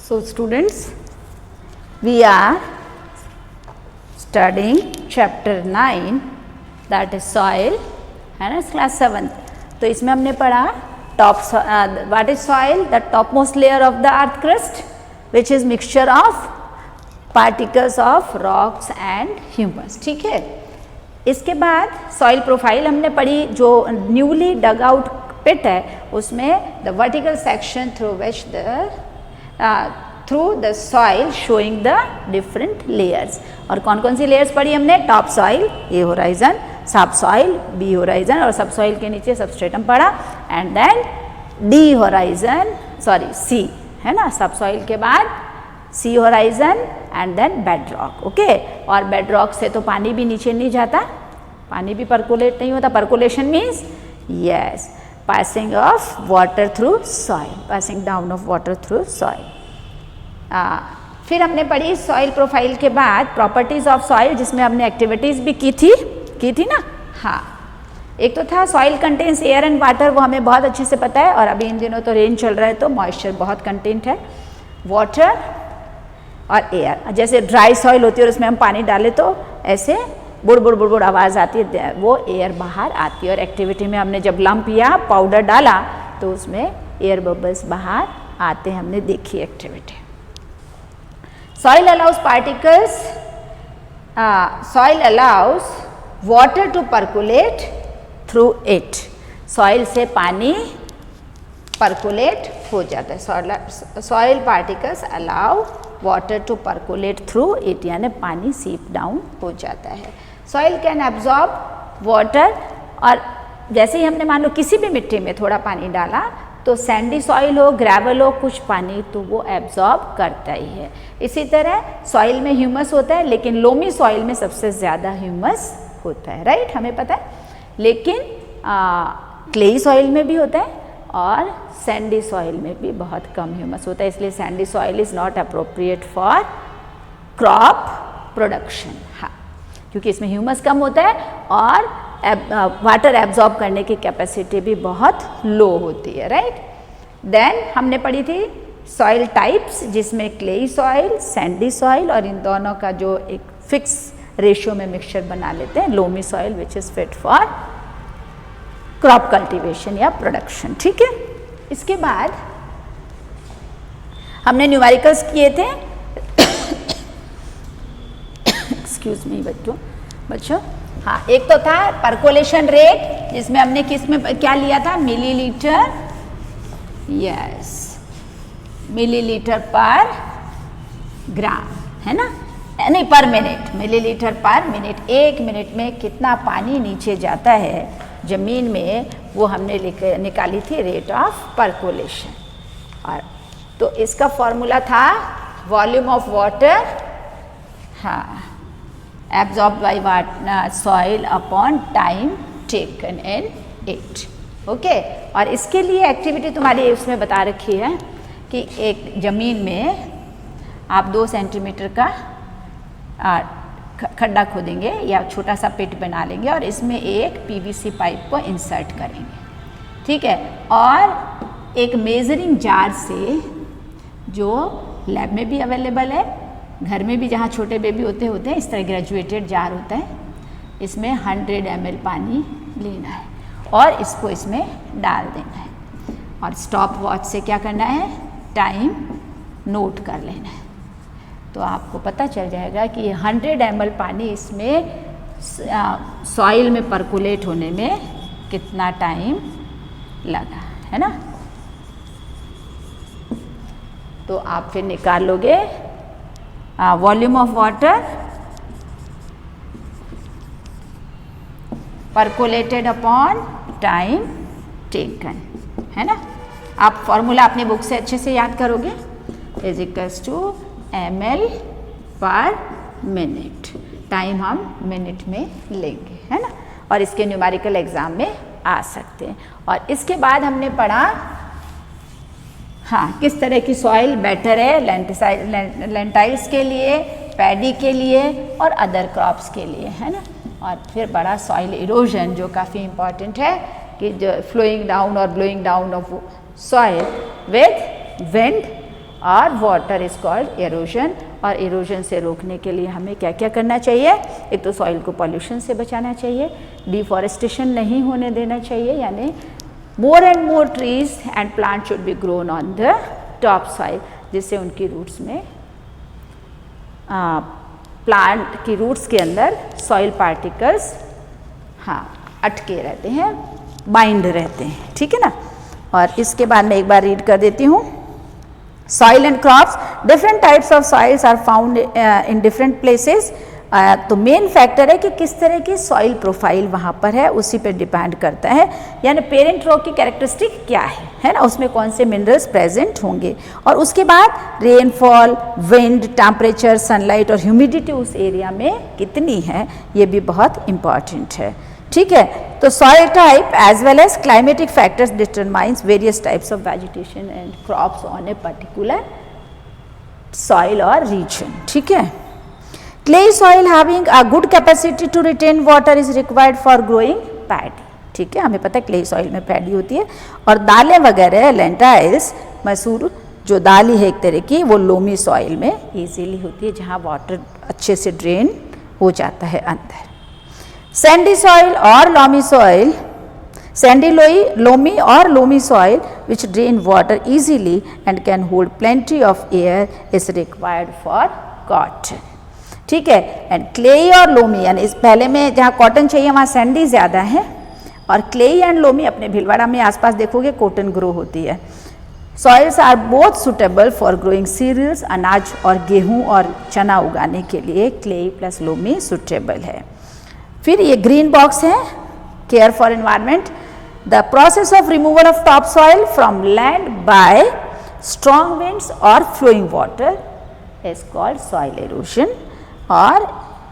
So students, we are studying chapter 9 that is soil, है ना, class 7th। तो इसमें हमने पढ़ा what is soil, the topmost layer of the earth crust which is mixture of particles of rocks and humus। ठीक है, इसके बाद सॉइल प्रोफाइल हमने पढ़ी। जो न्यूली डग आउट पिट है उसमें the vertical section through the soil showing the different layers. और कौन कौन सी लेयर्स पढ़ी हमने? Topsoil, A horizon, subsoil, B horizon, और सब सॉइल के नीचे सबस्ट्रेटम पढ़ा, and then D horizon, sorry C, है ना, सब सॉइल के बाद C horizon and then bedrock. Okay, और बेड रॉक से तो पानी भी नीचे नहीं जाता, पानी भी परकोलेट नहीं होता। Percolation means yes, passing of water through soil, passing down of water through soil. फिर हमने पढ़ी सॉइल प्रोफाइल के बाद प्रॉपर्टीज ऑफ सॉइल, जिसमें हमने एक्टिविटीज भी की थी ना। हाँ, एक तो था soil contains air and water, वो हमें बहुत अच्छे से पता है, और अभी इन दिनों तो रेन चल रहा है तो मॉइस्चर बहुत कंटेंट है। वाटर और एयर, जैसे ड्राई सॉइल होती है और उसमें हम पानी डालें तो ऐसे बुड़ बुड़ बुड़ बुड़ आवाज़ आती है, वो एयर बाहर आती है। और एक्टिविटी में हमने जब लंप या पाउडर डाला तो उसमें एयर बबल्स बाहर आते, हमने देखी activity. Soil allows particles, soil allows water to percolate through it. Soil से पानी परकोलेट हो जाता है। Soil particles allow water to percolate through it, यानी पानी सीप डाउन हो जाता है। सॉइल कैन एब्जॉर्ब वाटर, और जैसे ही हमने मान लो किसी भी मिट्टी में थोड़ा पानी डाला तो सैंडी सॉइल हो, ग्रेवल हो, कुछ पानी तो वो एब्जॉर्ब करता ही है। इसी तरह सॉइल में ह्यूमस होता है, लेकिन लोमी सॉइल में सबसे ज़्यादा ह्यूमस होता है, राइट, हमें पता है। लेकिन क्लेई सॉइल में भी होता है और सैंडी सॉइल में भी बहुत कम ह्यूमस होता है, इसलिए Sandy soil is not appropriate for crop production. हाँ, क्योंकि इसमें ह्यूमस कम होता है और वाटर एब्जॉर्ब करने की कैपेसिटी भी बहुत लो होती है, राइट। देन हमने पढ़ी थी सॉइल टाइप्स, जिसमें क्लेई सॉइल, सैंडी सॉइल, और इन दोनों का जो एक फिक्स रेशियो में मिक्सचर बना लेते हैं, loamy soil which is fit for crop cultivation या प्रोडक्शन। ठीक है, इसके बाद हमने न्यूमेरिकल्स किए थे। एक्सक्यूज मी बच्चों, हाँ, एक तो था परकोलेशन रेट, जिसमें हमने किस में क्या लिया था? मिलीलीटर, यस, मिलीलीटर पर ग्राम, है ना, नहीं पर मिनट, मिलीलीटर पर मिनट। एक मिनट में कितना पानी नीचे जाता है ज़मीन में, वो हमने निकाली थी रेट ऑफ परकोलेशन। और तो इसका फॉर्मूला था वॉल्यूम ऑफ वाटर, हाँ, absorbed by soil upon time taken in it। Okay, और इसके लिए एक्टिविटी तुम्हारी उसमें बता रखी है कि एक ज़मीन में आप 2 सेंटीमीटर का खड्डा खोदेंगे या छोटा सा पिट बना लेंगे और इसमें एक पीवीसी पाइप को इंसर्ट करेंगे, ठीक है। और एक मेजरिंग जार से, जो लैब में भी अवेलेबल है, घर में भी जहाँ छोटे बेबी होते हैं, इस तरह ग्रेजुएटेड जार होता है, इसमें 100 ml पानी लेना है और इसको इसमें डाल देना है। और स्टॉप वॉच से क्या करना है? टाइम नोट कर लेना है, तो आपको पता चल जाएगा कि 100 ml पानी इसमें सॉइल में परकुलेट होने में कितना टाइम लगा, है ना। तो आप फिर निकाल लोगे volume of water percolated upon time taken, है ना। आप फॉर्मूला अपनी बुक से अच्छे से याद करोगे, is equals to ml per minute, time हम मिनट में लेंगे, है ना, और इसके न्यूमेरिकल एग्जाम में आ सकते हैं। और इसके बाद हमने पढ़ा, हाँ, किस तरह की सॉइल बेटर है लेंटाइल्स के लिए, पैडी के लिए और अदर क्रॉप्स के लिए, है ना। और फिर बड़ा सॉइल इरोजन, जो काफ़ी इम्पॉर्टेंट है, कि जो फ्लोइंग डाउन और blowing down of soil with wind और वाटर इज कॉल्ड एरोजन। और एरोजन से रोकने के लिए हमें क्या क्या करना चाहिए? एक तो सॉइल को पॉल्यूशन से बचाना चाहिए, डिफॉरेस्टेशन नहीं होने देना चाहिए, यानी more and more trees and plant should be grown on the top soil, जिससे उनकी रूट्स में प्लांट की रूट्स के अंदर सॉइल पार्टिकल्स अटके रहते हैं, बाइंड रहते हैं, ठीक है ना। और इसके बाद मैं एक बार रीड कर देती हूँ। Soil and crops, different types of soils are found in different places. तो मेन फैक्टर है कि किस तरह की सॉइल प्रोफाइल वहाँ पर है, उसी पर डिपेंड करता है, यानी पेरेंट रॉक की कैरेक्टरिस्टिक क्या है ना, उसमें कौन से मिनरल्स प्रेजेंट होंगे। और उसके बाद रेनफॉल, विंड, टेम्परेचर, सनलाइट और ह्यूमिडिटी उस एरिया में कितनी है, ये भी बहुत इंपॉर्टेंट है, ठीक है। तो soil type as well as climatic factors determines various types of vegetation and crops on a particular soil और रीजन, ठीक है। Clay soil having a good capacity to retain water is required for growing paddy, ठीक है। हमें पता है clay soil में paddy होती है। और दालें वगैरह, लेंटाइल्स, मसूर, जो दाल है एक तरह की, वो लोमी सॉइल में इजीली होती है, जहाँ वाटर अच्छे से ड्रेन हो जाता है अंदर। सैंडी सॉइल और लोमी सॉइल, सैंडी लोमी और loamy soil which drain water easily and can hold plenty of air is required for cotton, ठीक है। एंड क्लेई और लोमी, यानी इस पहले में जहाँ कॉटन चाहिए वहाँ सैंडी ज़्यादा है, और क्लेई एंड लोमी अपने भीलवाड़ा में आसपास देखोगे कॉटन ग्रो होती है। Soils are both suitable for growing cereals, अनाज और गेहूँ और चना उगाने के लिए क्लेई प्लस लोमी सुटेबल है। फिर ये ग्रीन बॉक्स है, care for environment, the process of removal of top soil from land by strong winds और flowing water is called soil erosion. और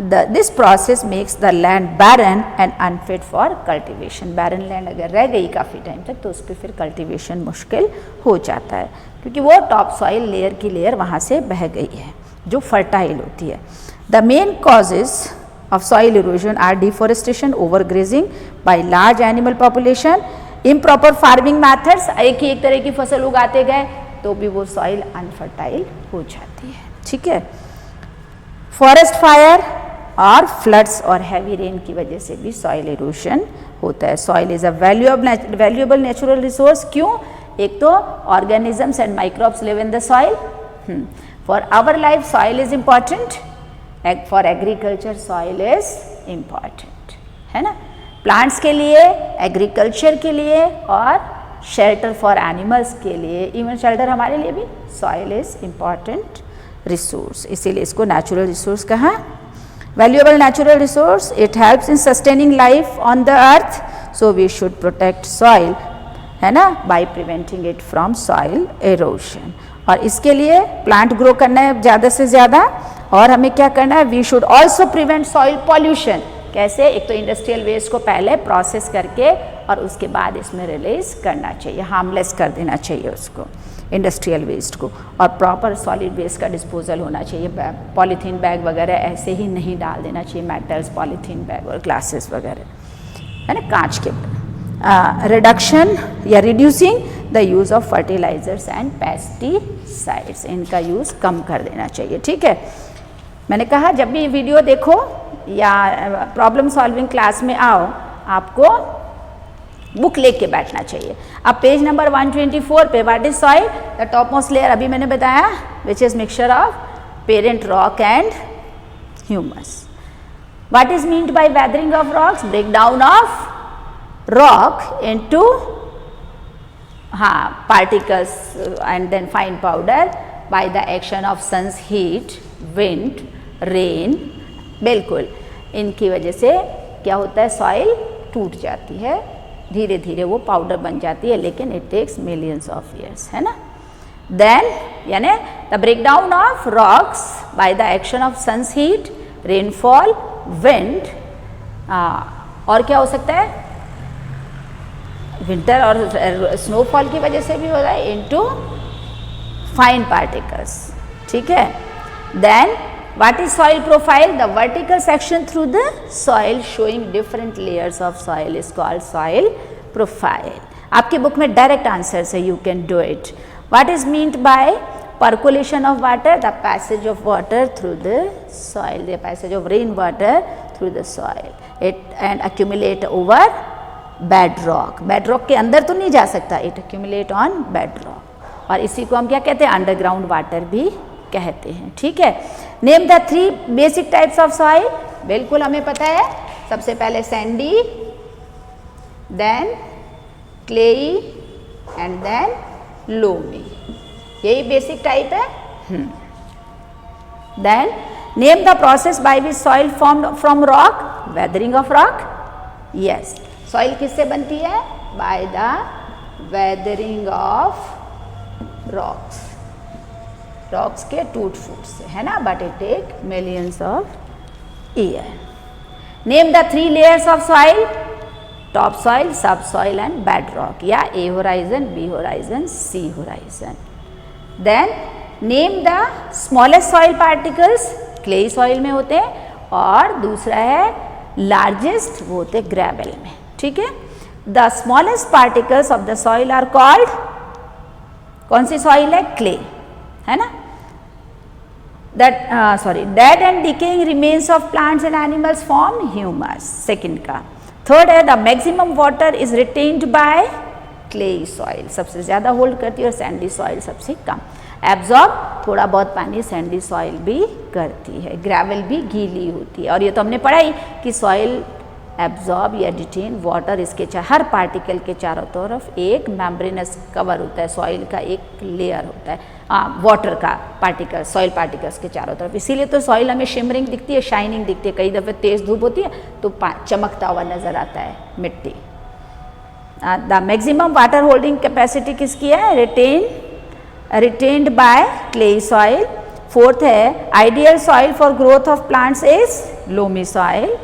this process makes the land barren and unfit for cultivation. Barren land अगर रह गई काफ़ी time तक तो उस पर फिर कल्टिवेशन मुश्किल हो जाता है, क्योंकि वो टॉप सॉइल लेयर की लेयर वहाँ से बह गई है जो फर्टाइल होती है। The main causes of soil erosion are deforestation, overgrazing by large animal population, improper farming methods, एक तरह की फसल उगाते गए तो भी वो सॉइल अनफर्टाइल हो जाती है, ठीक है। फॉरेस्ट फायर और फ्लड्स और हैवी रेन की वजह से भी सॉइल इरोशन होता है। Soil is a valuable natural resource, क्यों? एक तो organisms and microbes live in the soil. For our life soil is important, for agriculture soil is important, है ना। प्लांट्स के लिए, एग्रीकल्चर के लिए और शेल्टर फॉर एनिमल्स के लिए, इवन शेल्टर हमारे लिए भी सॉइल इज इम्पॉर्टेंट रिसोर्स, इसीलिए इसको नेचुरल रिसोर्स कहा। Valuable natural resource, it helps in sustaining life on the earth, so we should protect soil, है ना, by preventing it from soil erosion. और इसके लिए प्लांट ग्रो करना है ज़्यादा से ज़्यादा, और हमें क्या करना है, we should also prevent soil pollution. कैसे? एक तो इंडस्ट्रियल वेस्ट को पहले प्रोसेस करके और उसके बाद इसमें रिलीज करना चाहिए, हार्मलेस कर देना चाहिए उसको, इंडस्ट्रियल वेस्ट को। और प्रॉपर सॉलिड वेस्ट का डिस्पोजल होना चाहिए, पॉलीथीन बैग वगैरह ऐसे ही नहीं डाल देना चाहिए, मेटल्स, पॉलीथीन बैग और ग्लासेस वगैरह, है ना, कांच के। रिडक्शन या reducing the use of fertilizers and pesticides, इनका यूज़ कम कर देना चाहिए, ठीक है। मैंने कहा जब भी वीडियो देखो या प्रॉब्लम सॉल्विंग क्लास में आओ, आपको बुक लेके बैठना चाहिए। अब पेज नंबर 124 पे, what is soil? The topmost layer अभी मैंने बताया, which is mixture of parent rock and humus. What is meant by weathering of rocks? Break down of rock into particles and then fine powder by the action of sun's heat, wind, rain। बिल्कुल इनकी वजह से क्या होता है, soil टूट जाती है, धीरे धीरे वो पाउडर बन जाती है, लेकिन it takes millions of years, है ना। देन यानी the breakdown of rocks by the action of sun's heat, rainfall, wind, और क्या हो सकता है, विंटर और स्नोफॉल की वजह से भी हो रहा है, इनटू फाइन पार्टिकल्स, ठीक है। Then what is soil profile? The vertical section through the soil showing different layers of soil is called soil profile. आपकी बुक में डायरेक्ट आंसर है, you can do it. What is meant by percolation of water, the passage of water through the soil, the passage of rain water through the soil, it and accumulate over bedrock. bedrock के अंदर तो नहीं जा सकता, it accumulate on bedrock, और इसी को हम क्या कहते हैं, अंडरग्राउंड वाटर भी कहते हैं. ठीक है. Name the 3 basic types of soil. बिल्कुल हमें पता है, सबसे पहले sandy, then clayey and then loamy. यही बेसिक टाइप है. Then name the process by which soil formed from rock. Weathering of rock. Yes, soil किससे बनती है? By the weathering of rocks. Rocks के टूट फूट से, है ना, but it take millions of year. Name the 3 layers of soil. Top soil, sub soil and bed rock, या A horizon, B horizon, C horizon. Then name the smallest soil particles. Clayey soil में होते हैं, और दूसरा है largest, वो होते हैं ग्रेवल में. ठीक है. The smallest particles of the soil are called, कौन सी सॉइल है? क्ले, है ना. Dead and decaying remains of plants and animals form humus. Second का. थर्ड है the maximum water is retained by clayey soil, सबसे ज़्यादा होल्ड करती है, और सैंडी सॉइल सबसे कम. एब्जॉर्ब, थोड़ा बहुत पानी सैंडी सॉइल भी करती है. ग्रेवल भी गीली होती है, और ये तो हमने पढ़ा ही कि सॉइल एब्जॉर्ब या डिटेन वाटर, इसके हर पार्टिकल के चारों तरफ एक मेम्ब्रेनस कवर होता है, सॉइल का एक लेयर होता है, वाटर का पार्टिकल, सॉइल पार्टिकल्स के चारों तरफ. इसीलिए तो सॉइल हमें शिमरिंग दिखती है, शाइनिंग दिखती है. कई दफ़े तेज़ धूप होती है तो चमकता हुआ नज़र आता है मिट्टी. The maximum water holding capacity किसकी है? Retained by clayey soil. Fourth है ideal soil for growth of plants is loamy soil.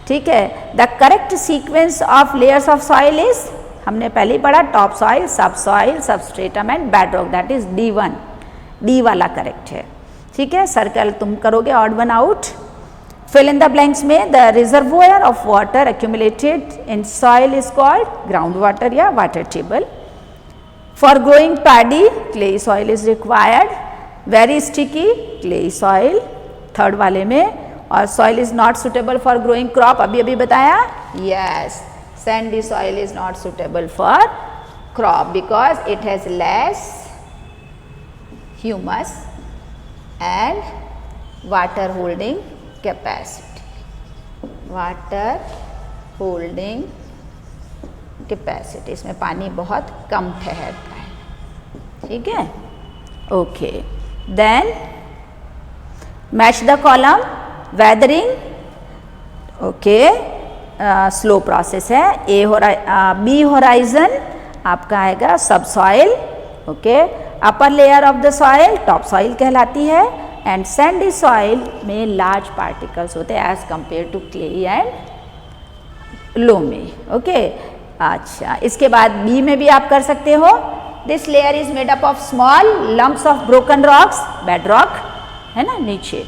ठीक है. The correct sequence of layers of soil is, हमने पहले ही पढ़ा, top soil, sub soil, substratum and bedrock, that is D1. D वाला correct है. ठीक है. सर्कल तुम करोगे odd one out. Fill in the blanks में the reservoir of water accumulated in soil is called ground water या water table. For growing paddy clayey soil is required. Very sticky clayey soil third वाले में. और soil is not suitable for growing crop, अभी अभी बताया. Yes, sandy soil is not suitable for crop because it has less humus and water holding capacity. Water holding capacity, इसमें पानी बहुत कम ठहरता है. ठीक है. Okay. Then match the column. Weathering, okay, slow process है. बी होराइजन आपका आएगा sub soil. Okay. Upper layer of the soil top soil कहलाती है. एंड सैंडी सॉइल में लार्ज पार्टिकल्स होते हैं as compare to clay and loamy. Okay. अच्छा, इसके बाद बी में भी आप कर सकते हो. This layer is made up of small lumps of broken rocks, bed rock है ना नीचे.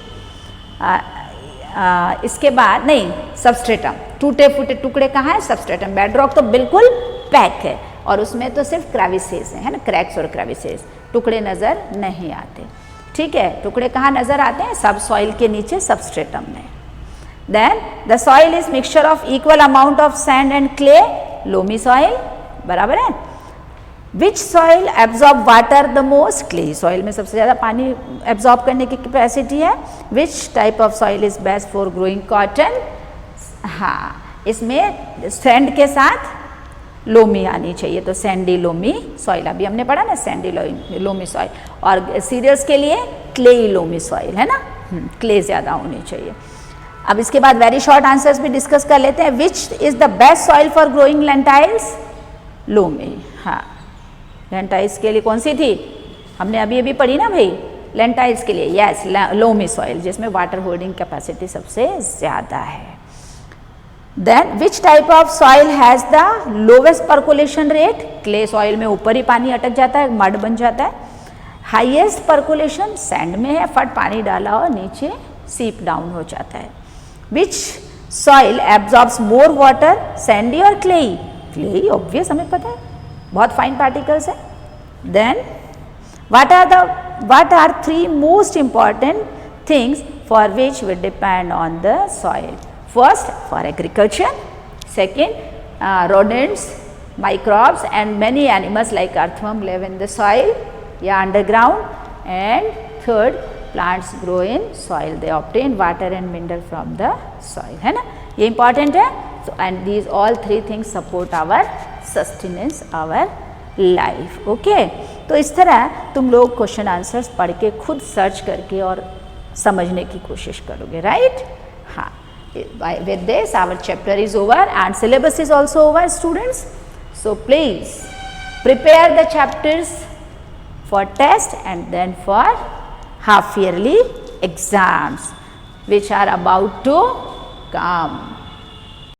इसके बाद नहीं, सबस्ट्रेटम, टूटे फूटे टुकड़े कहाँ हैं? सबस्ट्रेटम. बेड रॉक तो बिल्कुल पैक है, और उसमें तो सिर्फ क्रेविसेस है ना, क्रैक्स और क्रेविसेस, टुकड़े नज़र नहीं आते. ठीक है. टुकड़े कहाँ नज़र आते हैं? सब सॉइल के नीचे सबस्ट्रेटम में. Then the soil is mixture of equal amount of sand and clay. Loamy soil, बराबर है. Which soil absorb water the most? Clay soil में सबसे ज़्यादा पानी एब्जॉर्ब करने की कैपेसिटी है. Which type of soil is best for growing cotton? हाँ, इसमें सैंड के साथ लोमी आनी चाहिए, तो सैंडी लोमी सॉइल अभी हमने पढ़ा ना, सैंडी लोमी सॉइल. और सीरियल्स के लिए क्लेई लोमी सॉइल है ना, क्ले ज़्यादा होनी चाहिए. अब इसके बाद वेरी शॉर्ट आंसर्स भी डिस्कस कर लेते हैं. Which is the best soil for growing lentils? Loamy. हाँ, लेंटाइल्स के लिए कौन सी थी? हमने अभी अभी पढ़ी ना भाई, लेंटाइल्स के लिए. यस, लोमी सॉइल, जिसमें वाटर होल्डिंग कैपेसिटी सबसे ज़्यादा है. Then which type of soil has the lowest percolation rate? Clay soil में ऊपर ही पानी अटक जाता है, मड बन जाता है. हाईएस्ट पर्कुलेशन सैंड में है, फट पानी डाला और नीचे सीप डाउन हो जाता है. Which soil absorbs more water, sandy और क्लेई? क्लेई, ऑब्वियस, हमें पता है, बहुत फाइन पार्टिकल्स है. Then what are the what are three most important things for which we depend on the soil? First, for agriculture. Second, rodents, microbes and many animals like earthworm live in the soil, yeah, underground. And third, plants grow in soil, they obtain water and mineral from the soil, है ना, ये important है. So and these all three things support our sustenance, our life. Okay, तो इस तरह तुम लोग question answers पढ़ के खुद सर्च करके और समझने की कोशिश करोगे, राइट? हाँ, with this our chapter is over and syllabus is also over, students. So please prepare the chapters for test and then for half yearly exams which are about to come.